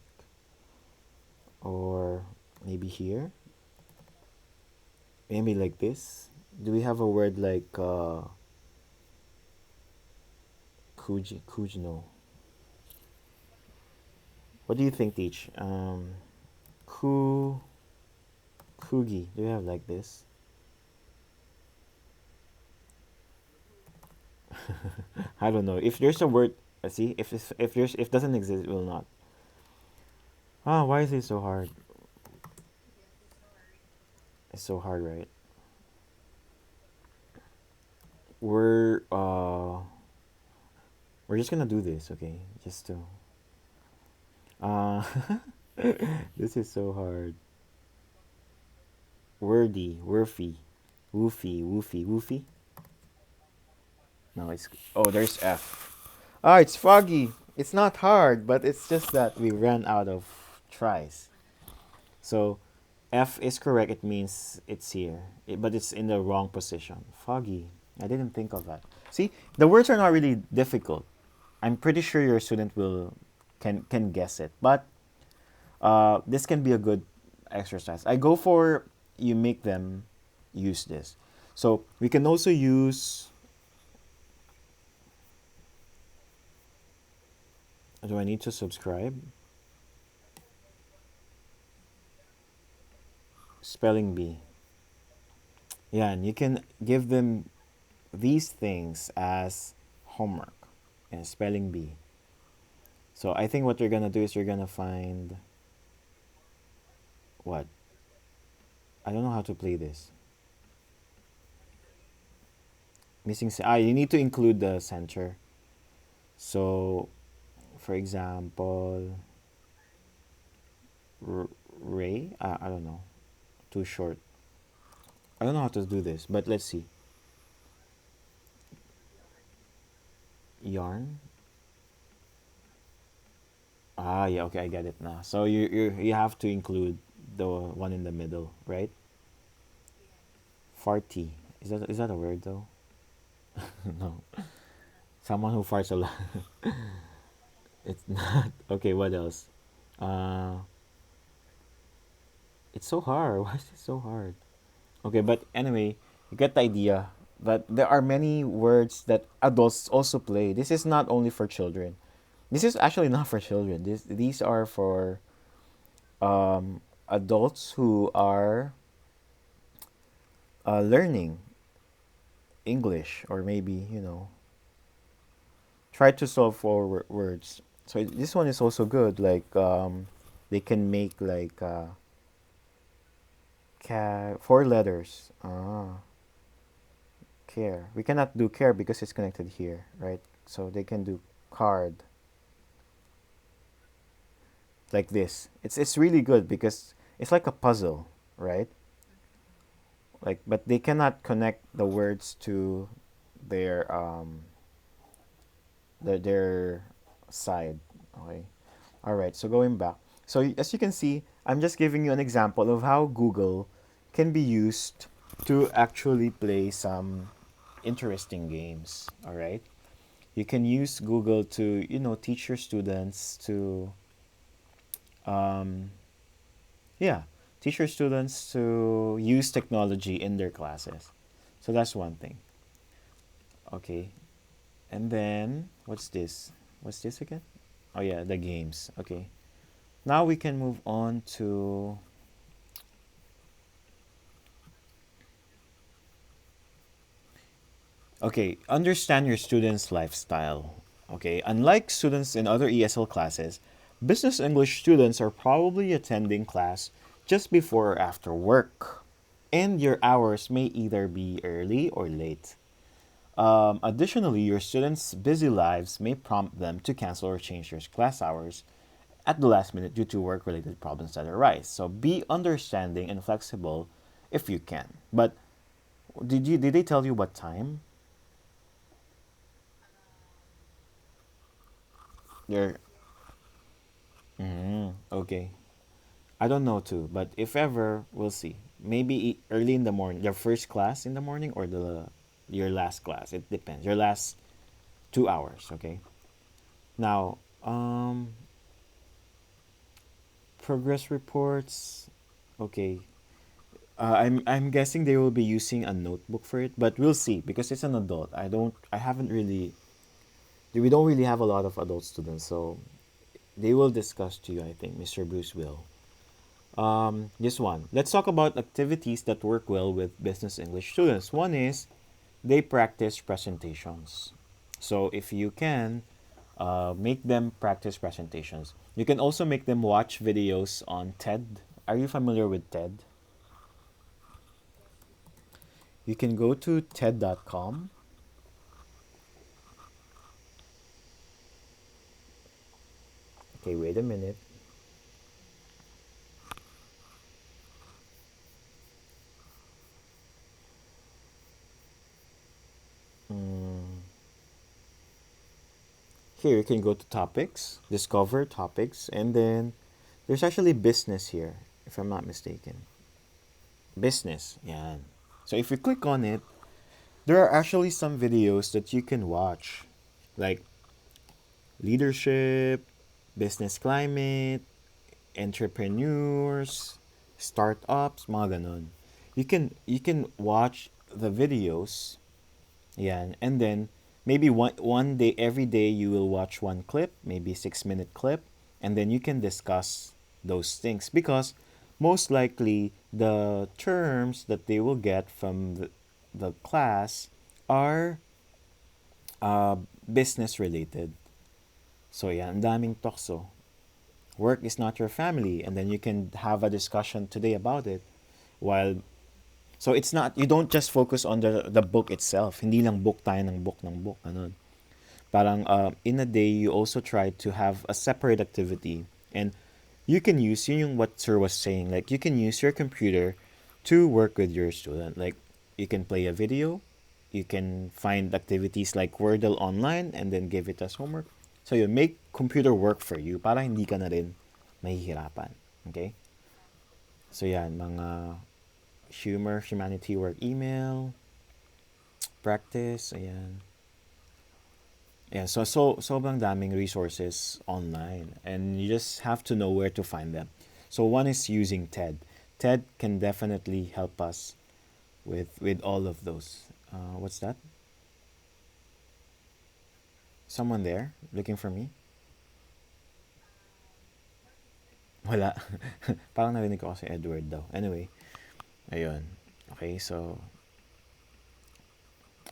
or maybe here? Maybe like this? Do we have a word like Kuji no. What do you think, Teach? Ku Kugi. Do we have like this? I don't know. If there's a word, see, if there's if doesn't exist, it will not. Ah, why is it so hard? It's so hard, right? We're uh we're just gonna do this, okay? Just to uh this is so hard. Wordy, worthy, woofy. No, it's oh there's F. Ah, it's foggy. It's not hard, but it's just that we ran out of tries. So F is correct. It means it's here, but it's in the wrong position. Foggy. I didn't think of that. See, the words are not really difficult. I'm pretty sure your student will can guess it, but this can be a good exercise. I go for you make them use this. So we can also use. Do I need to subscribe? Spelling bee. Yeah, and you can give them these things as homework and spelling bee. So I think what you're gonna do is you're gonna find what? I don't know how to play this. You need to include the center. So, for example, R- Ray. I don't know. Too short. I don't know how to do this, but let's see. Yarn. Ah, yeah. Okay, I get it now. So you have to include the one in the middle, right? Farty. Is that a word though? No. Someone who farts a lot. It's not. Okay, what else? Uh, it's so hard. Why is it so hard? Okay, but anyway, you get the idea that there are many words that adults also play. This is not only for children. This is actually not for children. These are for adults who are learning English or maybe try to solve for words. So this one is also good. Like they can make like four letters. Care. We cannot do care because it's connected here, right? So they can do card like this. It's really good because it's like a puzzle, right? Like, but they cannot connect the words to their their side. Okay. All right. So going back. So as you can see, I'm just giving you an example of how Google can be used to actually play some interesting games. All right. You can use Google to teach your students to um, yeah, teach your students to use technology in their classes. So that's one thing. Okay. And then what's this? What's this again? Oh yeah, the games. Okay. Now we can move on to okay, understand your students' lifestyle. Okay, unlike students in other ESL classes, business English students are probably attending class just before or after work, and your hours may either be early or late. Additionally, your students' busy lives may prompt them to cancel or change their class hours at the last minute due to work related problems that arise. So be understanding and flexible if you can. But did they tell you what time? They're okay. I don't know too, but if ever, we'll see. maybe early in the morning, your first class in the morning or the your last class. It depends. Your last 2 hours. Okay. Now, progress reports. Okay. I'm guessing they will be using a notebook for it, but we'll see because it's an adult. I haven't really we don't really have a lot of adult students, so they will discuss to you. I think Mr. Bruce will. This one. Let's talk about activities that work well with business English students. One is they practice presentations. So if you can, make them practice presentations. You can also make them watch videos on TED. Are you familiar with TED? You can go to TED.com. Okay, wait a minute. Mm, Here you can go to topics, discover topics, and then there's actually business here, if I'm not mistaken. Business, yeah. So if you click on it, there are actually some videos that you can watch, like leadership, business climate, entrepreneurs, startups, mga ganon. You can watch the videos, yeah, and then maybe one day every day you will watch one clip, maybe 6 minute clip, and then you can discuss those things because most likely the terms that they will get from the class are uh, business related. So yeah, ang daming tokso. Work is not your family, and then you can have a discussion today about it. While so it's not you don't just focus on the book itself. Hindi lang book tayo ng book, ano. Parang in a day you also try to have a separate activity, and you can use yun yung what sir was saying, like you can use your computer to work with your student, like you can play a video, you can find activities like Wordle online and then give it as homework, so you make computer work for you para hindi ka na rin mahihirapan. Okay, so yan mga humanity work email practice, ayan. Yeah, so sobrang daming resources online, and you just have to know where to find them. So one is using TED. TED can definitely help us with all of those. What's that? Someone there looking for me? Wala. Parang narinig ko kasi Edward daw. Anyway, ayun. Okay, so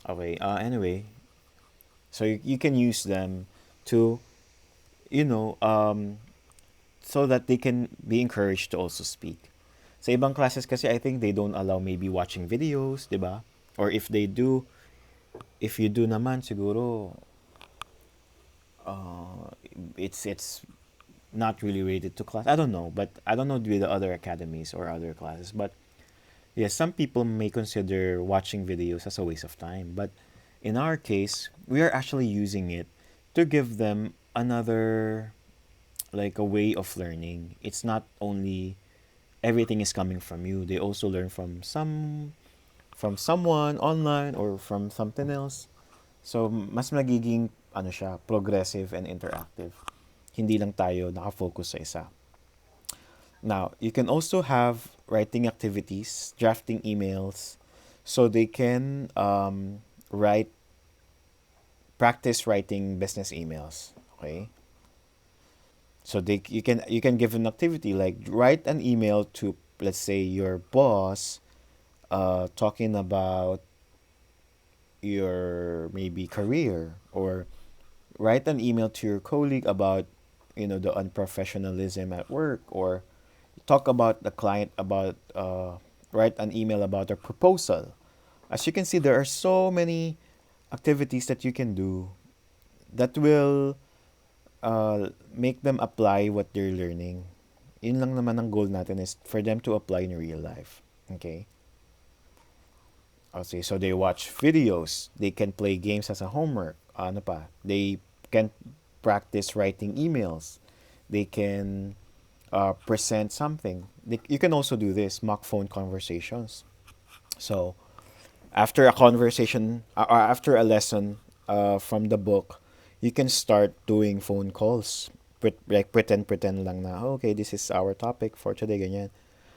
okay. Anyway, so you can use them to you know so that they can be encouraged to also speak. Sa ibang classes kasi I think they don't allow maybe watching videos, 'di ba? Or if they do, if you do naman siguro uh it's not really related to class. I don't know, but I don't know with the other academies or other classes, but yes, some people may consider watching videos as a waste of time, but in our case, we are actually using it to give them another like a way of learning. It's not only everything is coming from you. They also learn from someone online or from something else. So mas magiging ano siya, progressive and interactive. Hindi lang tayo nakafocus sa isa. Now, you can also have writing activities, drafting emails, so they can write practice writing business emails. Okay, so you can give an activity like write an email to, let's say, your boss, talking about your maybe career, or write an email to your colleague about the unprofessionalism at work, or talk about the client about write an email about a proposal. As you can see, there are so many activities that you can do that will make them apply what they're learning. Yun lang naman ang goal natin, is for them to apply in real life. Okay? Okay, so they watch videos. They can play games as a homework. Ano pa? They can practice writing emails. They can present something. You can also do this mock phone conversations. So after a conversation, after a lesson from the book, you can start doing phone calls. Like pretend lang na, "Oh, okay, this is our topic for today, ganyan."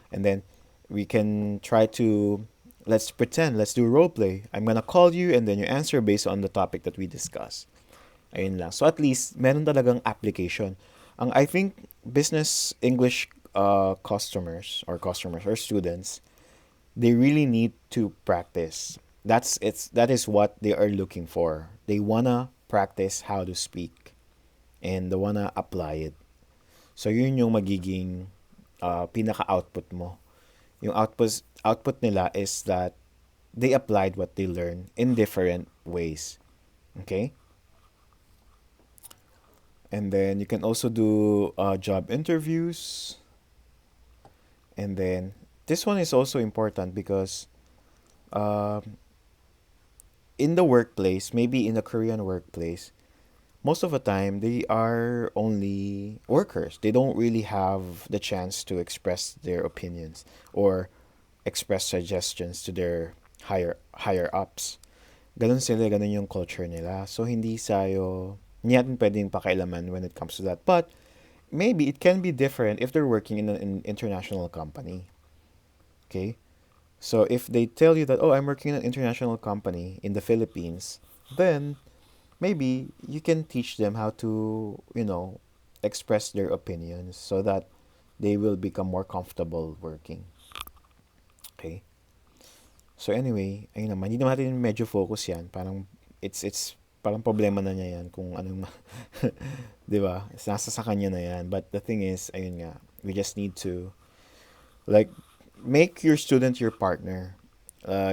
And then we can try to, let's pretend, let's do role play. I'm gonna call you and then you answer based on the topic that we discuss. Ayun lang. So at least, meron talagang application. I think business English customers or students, they really need to practice. That is what they are looking for. They wanna practice how to speak and they wanna apply it. So yun yung magiging pinaka-output mo. Yung output nila is that they applied what they learned in different ways. Okay? And then you can also do job interviews. And then this one is also important because um, in the workplace, maybe in the Korean workplace, most of the time they are only workers. They don't really have the chance to express their opinions or express suggestions to their higher ups. Ganun sila, ganun yung culture nila. So hindi natin pwedeng pakialaman when it comes to that. But maybe it can be different if they're working in an international company. Okay? So if they tell you that, oh, I'm working in an international company in the Philippines, then maybe you can teach them how to, express their opinions so that they will become more comfortable working. Okay? So anyway, ayun naman, hindi naman natin medyo focus yan. Parang, it's parang problema na niya yan kung anong, di ba? Nasa sa kanya na yan. But the thing is, ayun nga, we just need to, like, make your student your partner.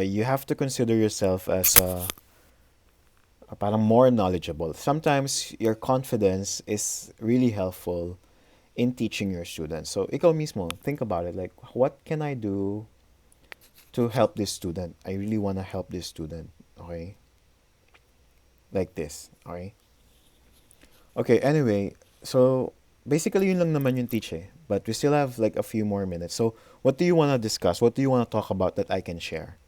You have to consider yourself as parang more knowledgeable. Sometimes your confidence is really helpful in teaching your students. So ikaw mismo, think about it. Like, what can I do to help this student? I really want to help this student. Okay? Like this. Okay? Okay, anyway. So, basically yun lang naman yung teach eh. But we still have like a few more minutes. So, what do you want to discuss? What do you want to talk about that I can share?